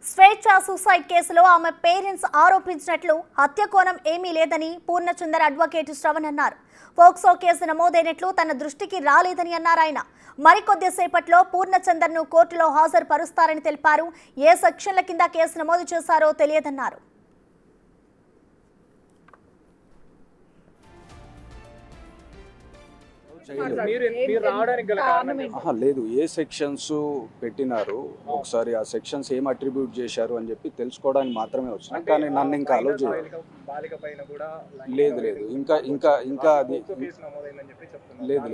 స్వేచ్ఛ సూసైడ్ కేసులో ఆమె పేరెంట్స్ ఆరోపించినట్లు హత్య కోణం ఏమీ లేదని పూర్ణచందర్ అడ్వకేట్ శ్రవణ్ అన్నారు. పోక్సో కేసు నమోదైనట్లు తన దృష్టికి రాలేదని అన్నారు ఆయన. మరికొద్దిసేపట్లో పూర్ణచందర్ను కోర్టులో హాజరుపరుస్తారని తెలిపారు. ఏ సెక్షన్ల కింద కేసు నమోదు చేశారో తెలియదన్నారు. లేదు, ఏ సెక్షన్స్ పెట్టినారు ఒకసారి ఆ సెక్షన్స్ ఏం అట్రిబ్యూట్ చేశారు అని చెప్పి తెలుసుకోవడానికి మాత్రమే వచ్చినా, కానీ నన్ను ఇంకా ఆలో చేయలేదు. లేదు ఇంకా ఇంకా ఇంకా అది లేదు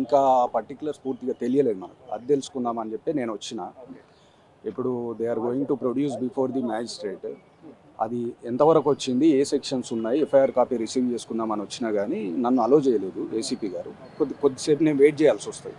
ఇంకా పర్టికులర్స్ పూర్తిగా తెలియలేదు మనకు. అది తెలుసుకుందామని చెప్పి నేను వచ్చిన. ఇప్పుడు they are going to produce before the magistrate. అది ఎంతవరకు వచ్చింది, ఏ సెక్షన్స్ ఉన్నాయి, ఎఫ్ఐఆర్ కాపీ రిసీవ్ చేసుకుందామని వచ్చినా కానీ నన్ను అలో చేయలేదు ఏసీపీ గారు. కొద్దిసేపు నేను వెయిట్ చేయాల్సి వస్తుంది.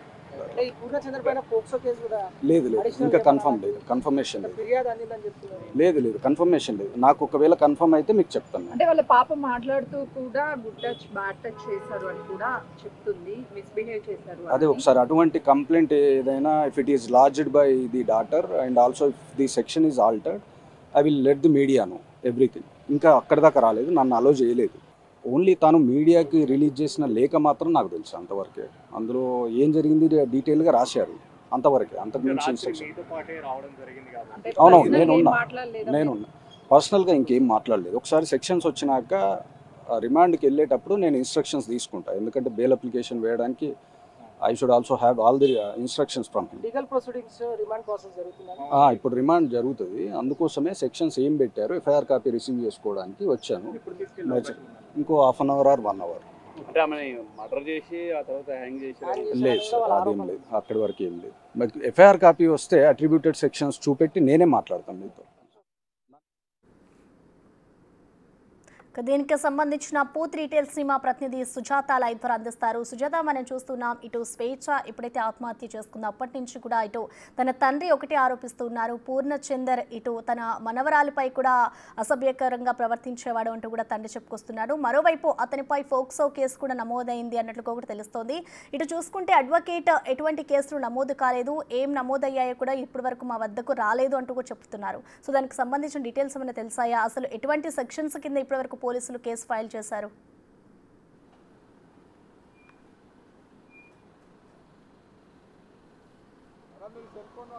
లేదు ఇంకా కన్ఫర్మేషన్ లేదు కన్ఫర్మేషన్ లేదు. నాకు ఒకవేళ కన్ఫర్మ్ అయితే మీకు చెప్తాను. అంటే వాళ్ళ పాప మాట్లాడుతూ కూడా గుడ్ టచ్ బ్యాడ్ టచ్ చేశారు అని కూడా చెప్తుంది, మిస్బిహేవ్ చేశారు. అదే ఒకసారి అటువంటి కంప్లైంట్ ఏదైనా if it is lodged by the daughter and also if the section is altered, I will let the media know everything. ఇంకా అక్కడి దాకా రాలేదు, నన్ను అలో చేయలేదు. ఓన్లీ తాను మీడియాకి రిలీజ్ చేసిన లేఖ మాత్రం నాకు తెలుసు, అంతవరకే. అందులో ఏం జరిగింది డీటెయిల్గా రాశారు, అంతవరకే. అంతకు మించి ఇన్స్ట్రక్షన్. అవునవును, నేనున్నా పర్సనల్గా ఇంకేం మాట్లాడలేదు. ఒకసారి సెక్షన్స్ వచ్చినాక రిమాండ్కి వెళ్ళేటప్పుడు నేను ఇన్స్ట్రక్షన్స్ తీసుకుంటాను, ఎందుకంటే బెయిల్ అప్లికేషన్ వేయడానికి I should also have all the instructions from him. Legal proceedings, remand process జరుగుతుందా? ఇప్పుడు రిమాండ్ జరుగుతుంది. అందుకోసమే సెక్షన్స్ ఏం పెట్టారు ఎఫ్ఐఆర్ కాపీ రిసీవ్ చేసుకోవడానికి వచ్చాను. ఇంకో half an hour or 1 hour. అంటే ఆమెని మర్డర్ చేసి ఆ తర్వాత హ్యాంగ్ చేసి లేదు సార్, అదేం లేదు, అక్కడి వరకు ఏం లేదు. మరి ఎఫ్ఐఆర్ కాపీ వస్తే అట్రిబ్యూటెడ్ సెక్షన్స్ చూపెట్టి నేనే మాట్లాడతాను మీతో. దీనికి సంబంధించిన పూర్తి డీటెయిల్స్ ని మా ప్రతినిధి సుజాత లైవ్ ద్వారా అందిస్తారు. సుజాత, మనం చూస్తున్నాం ఇటు స్వేచ్ఛ ఎప్పుడైతే ఆత్మహత్య చేసుకుందో అప్పటి నుంచి కూడా ఇటు తన తండ్రి ఒకటి ఆరోపిస్తున్నారు, పూర్ణచందర్ ఇటు తన మనవరాలిపై కూడా అసభ్యకరంగా ప్రవర్తించేవాడు అంటూ కూడా తండ్రి చెప్పుకొస్తున్నాడు. మరోవైపు అతనిపై ఫోక్సో కేసు కూడా నమోదైంది అన్నట్లు కూడా తెలుస్తోంది. ఇటు చూసుకుంటే అడ్వకేట్ ఎటువంటి కేసులు నమోదు కాలేదు, ఏం నమోదయ్యాయో కూడా ఇప్పటి వరకు మా వద్దకు రాలేదు అంటూ కూడా చెప్తున్నారు. సో దానికి సంబంధించిన డీటెయిల్స్ ఏమైనా తెలుసాయా? అసలు ఎటువంటి సెక్షన్స్ కింద ఇప్పటివరకు పోలీసులు కేసు ఫైల్ చేశారు?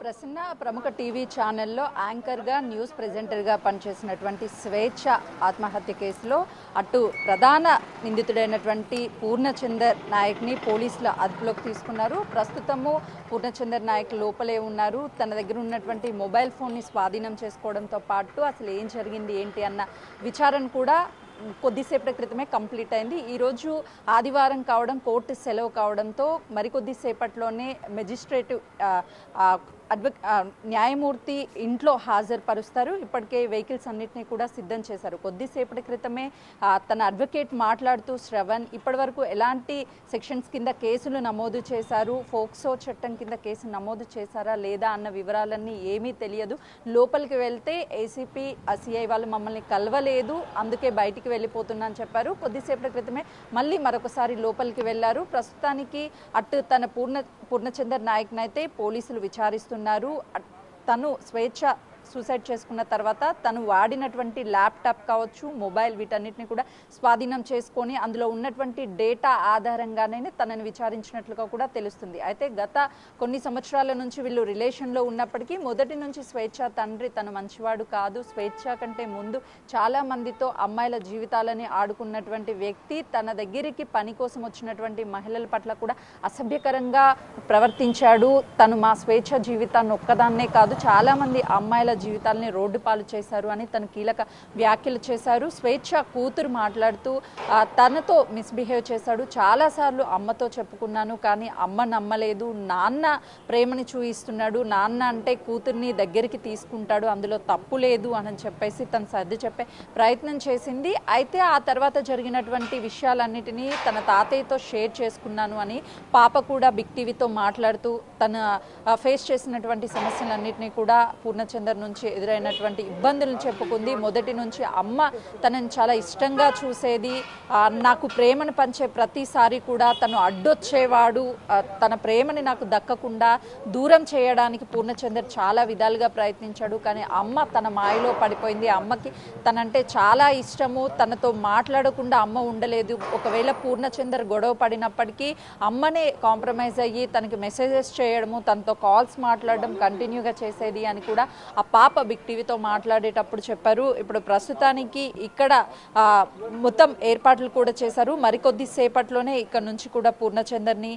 ప్రసన్న ప్రముఖ టీవీ ఛానల్లో యాంకర్గా న్యూస్ ప్రెజెంటర్గా పనిచేసినటువంటి స్వేచ్ఛ ఆత్మహత్య కేసులో అటు ప్రధాన నిందితుడైనటువంటి పూర్ణచందర్ నాయక్ని పోలీసులు అదుపులోకి తీసుకున్నారు. ప్రస్తుతము పూర్ణచందర్ నాయక్ లోపలే ఉన్నారు. తన దగ్గర ఉన్నటువంటి మొబైల్ ఫోన్ని స్వాధీనం చేసుకోవడంతో పాటు అసలు ఏం జరిగింది ఏంటి అన్న విచారణ కూడా కొద్దిసేపటి క్రితమే కంప్లీట్ అయింది. ఈరోజు ఆదివారం కావడం, కోర్టు సెలవు కావడంతో మరికొద్దిసేపట్లోనే మెజిస్ట్రేటివ్ న్యాయమూర్తి ఇంట్లో హాజరుపరుస్తారు. ఇప్పటికే వెహికల్స్ అన్నింటినీ కూడా సిద్ధం చేశారు. కొద్దిసేపటి క్రితమే తన అడ్వకేట్ మాట్లాడుతూ శ్రవణ్ ఇప్పటివరకు ఎలాంటి సెక్షన్స్ కింద కేసులు నమోదు చేశారు, ఫోక్సో చట్టం కింద కేసు నమోదు చేశారా లేదా అన్న వివరాలన్నీ ఏమీ తెలియదు. లోపలికి వెళ్తే ఏసీపీ సిఐ వాళ్ళు మమ్మల్ని కలవలేదు, అందుకే బయటికి వెళ్ళిపోతున్నా అని చెప్పారు. కొద్దిసేపటి క్రితమే మళ్ళీ మరొకసారి లోపలికి వెళ్లారు. ప్రస్తుతానికి అటు తన పూర్ణచందర్ నాయక్ని అయితే పోలీసులు విచారిస్తున్నారు. తను స్వేచ్ఛ సూసైడ్ చేసుకున్న తర్వాత తను వాడినటువంటి ల్యాప్టాప్ కావచ్చు, మొబైల్, వీటన్నిటిని కూడా స్వాధీనం చేసుకొని అందులో ఉన్నటువంటి డేటా ఆధారంగానే తనని విచారించినట్లుగా కూడా తెలుస్తుంది. అయితే గత కొన్ని సంవత్సరాల నుంచి వీళ్ళు రిలేషన్లో ఉన్నప్పటికీ మొదటి నుంచి స్వేచ్ఛ తండ్రి తను మంచివాడు కాదు, స్వేచ్ఛ కంటే ముందు చాలా మందితో అమ్మాయిల జీవితాలని ఆడుకున్నటువంటి వ్యక్తి, తన దగ్గరికి పని కోసం వచ్చినటువంటి మహిళల పట్ల కూడా అసభ్యకరంగా ప్రవర్తించాడు. తను మా స్వేచ్ఛ జీవితాన్ని ఒక్కదాన్నే కాదు చాలా మంది అమ్మాయిల జీవితాలని రోడ్డు పాలు చేశారు అని తను కీలక వ్యాఖ్యలు చేశారు. స్వేచ్ఛ కూతురు మాట్లాడుతూ తనతో మిస్బిహేవ్ చేశాడు, చాలాసార్లు అమ్మతో చెప్పుకున్నాను కానీ అమ్మ నమ్మలేదు, నాన్న ప్రేమని చూయిస్తున్నాడు, నాన్న అంటే కూతుర్ని దగ్గరికి తీసుకుంటాడు, అందులో తప్పు లేదు అని చెప్పేసి తను సర్ది చెప్పే ప్రయత్నం చేసింది. అయితే ఆ తర్వాత జరిగినటువంటి విషయాలన్నిటినీ తన తాతయ్యతో షేర్ చేసుకున్నాను అని పాప కూడా బిగ్ టీవీతో మాట్లాడుతూ తన ఫేస్ చేసినటువంటి సమస్యలన్నింటినీ కూడా పూర్ణచందర్ నుంచి ఎదురైనటువంటి ఇబ్బందులను చెప్పుకుంది. మొదటి నుంచి అమ్మ తనని చాలా ఇష్టంగా చూసేది, నాకు ప్రేమను పంచే ప్రతిసారి కూడా తను అడ్డొచ్చేవాడు, తన ప్రేమని నాకు దక్కకుండా దూరం చేయడానికి పూర్ణచందర్ చాలా విధాలుగా ప్రయత్నించాడు. కానీ అమ్మ తన మాయలో పడిపోయింది. అమ్మకి తనంటే చాలా ఇష్టము, తనతో మాట్లాడకుండా అమ్మ ఉండలేదు. ఒకవేళ పూర్ణచందర్ గొడవ పడినప్పటికీ అమ్మనే కాంప్రమైజ్ అయ్యి తనకి మెసేజెస్ చేయడము, తనతో కాల్స్ మాట్లాడడం కంటిన్యూగా చేసేది అని కూడా ఆ పాప బిగ్ టీవీతో మాట్లాడేటప్పుడు చెప్పారు. ఇప్పుడు ప్రస్తుతానికి ఇక్కడ మొత్తం ఏర్పాట్లు కూడా చేశారు. మరికొద్ది సేపట్లోనే ఇక్కడ నుంచి కూడా పూర్ణచందర్ని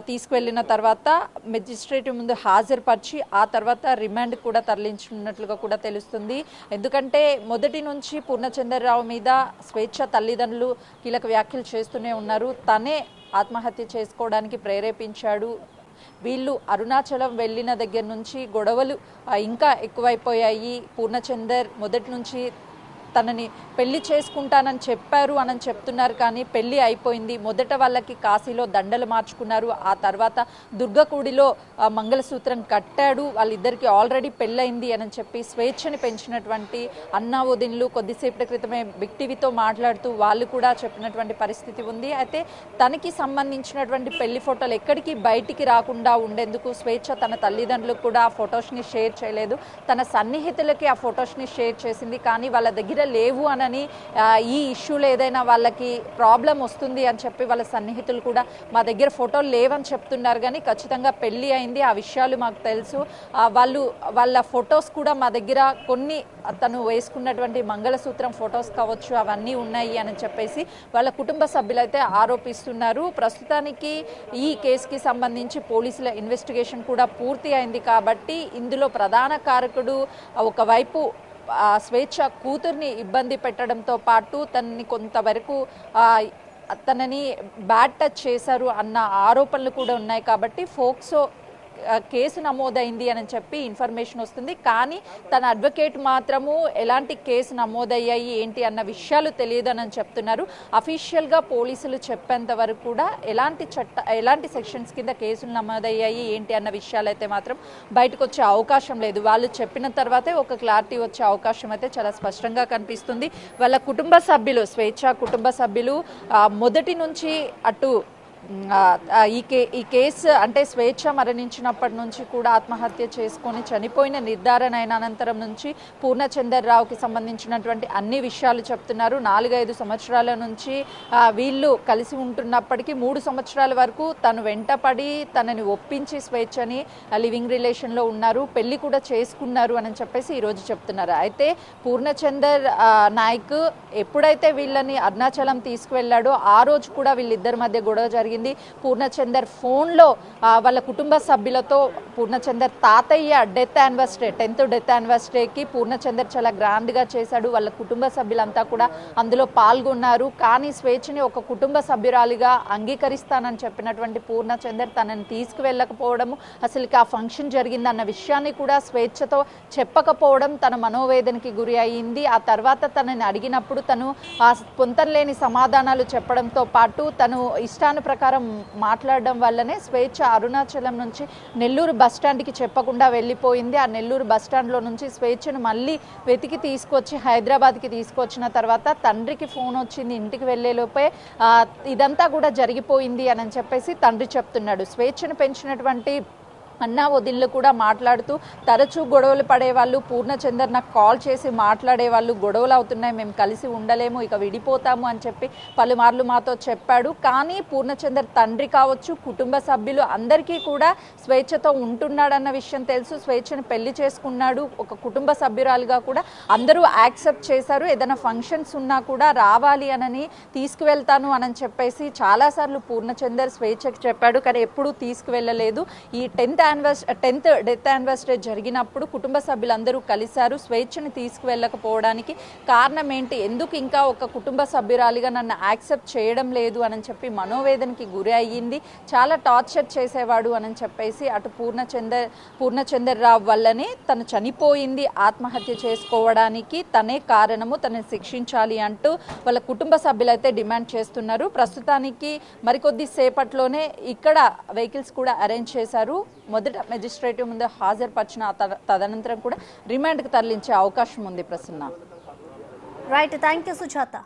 తీసుకువెళ్ళిన తర్వాత మెజిస్ట్రేట్ ముందు హాజరుపరిచి ఆ తర్వాత రిమాండ్ కూడా తరలించినట్లుగా కూడా తెలుస్తుంది. ఎందుకంటే మొదటి నుంచి పూర్ణచంద్రరావు మీద స్వేచ్ఛ తల్లిదండ్రులు కీలక వ్యాఖ్యలు చేస్తూనే ఉన్నారు. తనే ఆత్మహత్య చేసుకోవడానికి ప్రేరేపించాడు, వీళ్ళు అరుణాచలం వెళ్ళిన దగ్గర నుంచి గొడవలు ఇంకా ఎక్కువైపోయాయి, పూర్ణచందర్ మొదటి నుంచి తనని పెళ్లి చేసుకుంటానని చెప్పారు అని చెప్తున్నారు. కానీ పెళ్లి అయిపోయింది. మొదట వాళ్ళకి కాశీలో దండలు మార్చుకున్నారు, ఆ తర్వాత దుర్గకూడిలో మంగళసూత్రం కట్టాడు, వాళ్ళిద్దరికి ఆల్రెడీ పెళ్ళయింది అని చెప్పి స్వేచ్ఛని పెంచినటువంటి అన్నా వదిన్లు కొద్దిసేపటి క్రితమే బిగ్ టీవీతో మాట్లాడుతూ వాళ్ళు కూడా చెప్పినటువంటి పరిస్థితి ఉంది. అయితే తనకి సంబంధించినటువంటి పెళ్లి ఫోటోలు ఎక్కడికి బయటికి రాకుండా ఉండేందుకు స్వేచ్ఛ తన తల్లిదండ్రులకు కూడా ఆ ఫొటోస్ని షేర్ చేయలేదు, తన సన్నిహితులకి ఆ ఫొటోస్ని షేర్ చేసింది. కానీ వాళ్ళ దగ్గర లేవు అనని, ఈ ఇష్యూలో ఏదైనా వాళ్ళకి ప్రాబ్లం వస్తుంది అని చెప్పి వాళ్ళ సన్నిహితులు కూడా మా దగ్గర ఫోటోలు లేవని చెప్తున్నారు. కానీ ఖచ్చితంగా పెళ్లి అయింది, ఆ విషయాలు మాకు తెలుసు, వాళ్ళ ఫొటోస్ కూడా మా దగ్గర కొన్ని తను వేసుకున్నటువంటి మంగళసూత్రం ఫొటోస్ కావచ్చు అవన్నీ ఉన్నాయి అని చెప్పేసి వాళ్ళ కుటుంబ సభ్యులైతే ఆరోపిస్తున్నారు. ప్రస్తుతానికి ఈ కేసుకి సంబంధించి పోలీసుల ఇన్వెస్టిగేషన్ కూడా పూర్తి అయింది. కాబట్టి ఇందులో ప్రధాన కారకుడు ఒకవైపు స్వేచ్ఛ కూతుర్ని ఇబ్బంది పెట్టడంతో పాటు తనని కొంతవరకు తనని బ్యాడ్ టచ్ చేశారు అన్న ఆరోపణలు కూడా ఉన్నాయి. కాబట్టి ఫోక్సో కేసు నమోదైంది అని చెప్పి ఇన్ఫర్మేషన్ వస్తుంది. కానీ తన అడ్వకేట్ మాత్రము ఎలాంటి కేసు నమోదయ్యాయి ఏంటి అన్న విషయాలు తెలియదని చెప్తున్నారు. అఫీషియల్గా పోలీసులు చెప్పేంత వరకు కూడా ఎలాంటి సెక్షన్స్ కింద కేసులు నమోదయ్యాయి ఏంటి అన్న విషయాలు అయితే మాత్రం బయటకు వచ్చే అవకాశం లేదు. వాళ్ళు చెప్పిన తర్వాతే ఒక క్లారిటీ వచ్చే అవకాశం అయితే చాలా స్పష్టంగా కనిపిస్తుంది. వాళ్ళ కుటుంబ సభ్యులు, స్వేచ్ఛ కుటుంబ సభ్యులు మొదటి నుంచి అటు ఈ కేసు అంటే స్వేచ్ఛ మరణించినప్పటి నుంచి కూడా ఆత్మహత్య చేసుకొని చనిపోయిన నిర్ధారణ అయిన అనంతరం నుంచి పూర్ణచంద్రరావుకి సంబంధించినటువంటి అన్ని విషయాలు చెప్తున్నారు. 4-5 సంవత్సరాల నుంచి వీళ్ళు కలిసి ఉంటున్నప్పటికీ 3 సంవత్సరాల వరకు తను వెంటపడి తనని ఒప్పించి స్వేచ్ఛని లివింగ్ రిలేషన్లో ఉన్నారు, పెళ్లి కూడా చేసుకున్నారు అని చెప్పేసి ఈరోజు చెప్తున్నారు. అయితే పూర్ణచందర్ నాయక్ ఎప్పుడైతే వీళ్ళని అరుణాచలం తీసుకువెళ్ళాడో ఆ రోజు కూడా వీళ్ళిద్దరి మధ్య గొడవ జరిగింది. పూర్ణచందర్ ఫోన్లో వాళ్ళ కుటుంబ సభ్యులతో పూర్ణచందర్ తాతయ్య 10th డెత్ యానివర్సరీకి పూర్ణచందర్ చాలా గ్రాండ్గా చేశాడు. వాళ్ళ కుటుంబ సభ్యులంతా కూడా అందులో పాల్గొన్నారు. కానీ స్వేచ్ఛని ఒక కుటుంబ సభ్యురాలిగా అంగీకరిస్తానని చెప్పినటువంటి పూర్ణచందర్ తనని తీసుకువెళ్ళకపోవడము, అసలుకి ఆ ఫంక్షన్ జరిగిందన్న విషయాన్ని కూడా స్వేచ్ఛతో చెప్పకపోవడం తన మనోవేదనకి గురి అయింది. ఆ తర్వాత తనని అడిగినప్పుడు తను పొంతనలేని సమాధానాలు చెప్పడంతో పాటు తను ఇష్టానుప్రకారం మాట్లాడడం వల్లనే స్వేచ్ఛ అరుణాచలం నుంచి నెల్లూరు బస్టాండ్కి చెప్పకుండా వెళ్ళిపోయింది. ఆ నెల్లూరు బస్టాండ్లో నుంచి స్వేచ్ఛను మళ్ళీ వెతికి తీసుకొచ్చి హైదరాబాద్కి తీసుకొచ్చిన తర్వాత తండ్రికి ఫోన్ వచ్చింది, ఇంటికి వెళ్ళేలోపే ఇదంతా కూడా జరిగిపోయింది అని చెప్పేసి తండ్రి చెప్తున్నాడు. స్వేచ్ఛను పెంచినటువంటి అన్నా వదిన్లు కూడా మాట్లాడుతూ తరచూ గొడవలు పడేవాళ్ళు, పూర్ణచందర్ నాకు కాల్ చేసి మాట్లాడేవాళ్ళు, గొడవలు అవుతున్నాయి, మేము కలిసి ఉండలేము, ఇక విడిపోతాము అని చెప్పి పలుమార్లు మాతో చెప్పాడు. కానీ పూర్ణచందర్ తండ్రి కావచ్చు, కుటుంబ సభ్యులు అందరికీ కూడా స్వేచ్ఛతో ఉంటున్నాడన్న విషయం తెలుసు. స్వేచ్ఛను పెళ్లి చేసుకున్నాడు, ఒక కుటుంబ సభ్యురాలుగా కూడా అందరూ యాక్సెప్ట్ చేశారు. ఏదైనా ఫంక్షన్స్ ఉన్నా కూడా రావాలి అనని తీసుకువెళ్తాను అని చెప్పేసి చాలాసార్లు పూర్ణచందర్ స్వేచ్ఛకి చెప్పాడు. కానీ ఎప్పుడూ తీసుకువెళ్ళలేదు. ఈ 10th డెత్ యానివర్సరీ జరిగినప్పుడు కుటుంబ సభ్యులందరూ కలిశారు. స్వేచ్ఛని తీసుకువెళ్ళకపోవడానికి కారణం ఏంటి, ఎందుకు ఇంకా ఒక కుటుంబ సభ్యురాలిగా నన్ను యాక్సెప్ట్ చేయడం లేదు అని చెప్పి మనోవేదనకి గురి అయ్యింది. చాలా టార్చర్ చేసేవాడు అని చెప్పేసి అటు పూర్ణచంద్రరావు వల్లనే తను చనిపోయింది, ఆత్మహత్య చేసుకోవడానికి తనే కారణము, తనని శిక్షించాలి అంటూ వాళ్ళ కుటుంబ సభ్యులైతే డిమాండ్ చేస్తున్నారు. ప్రస్తుతానికి మరికొద్ది సేపట్లోనే ఇక్కడ వెహికల్స్ కూడా అరేంజ్ చేశారు. మొదట మెజిస్ట్రేటివ్ ముందు హాజరుపరిచిన తదనంతరం కూడా రిమాండ్కి తరలించే అవకాశం ఉంది Prasanna. Right, thank you Sujatha.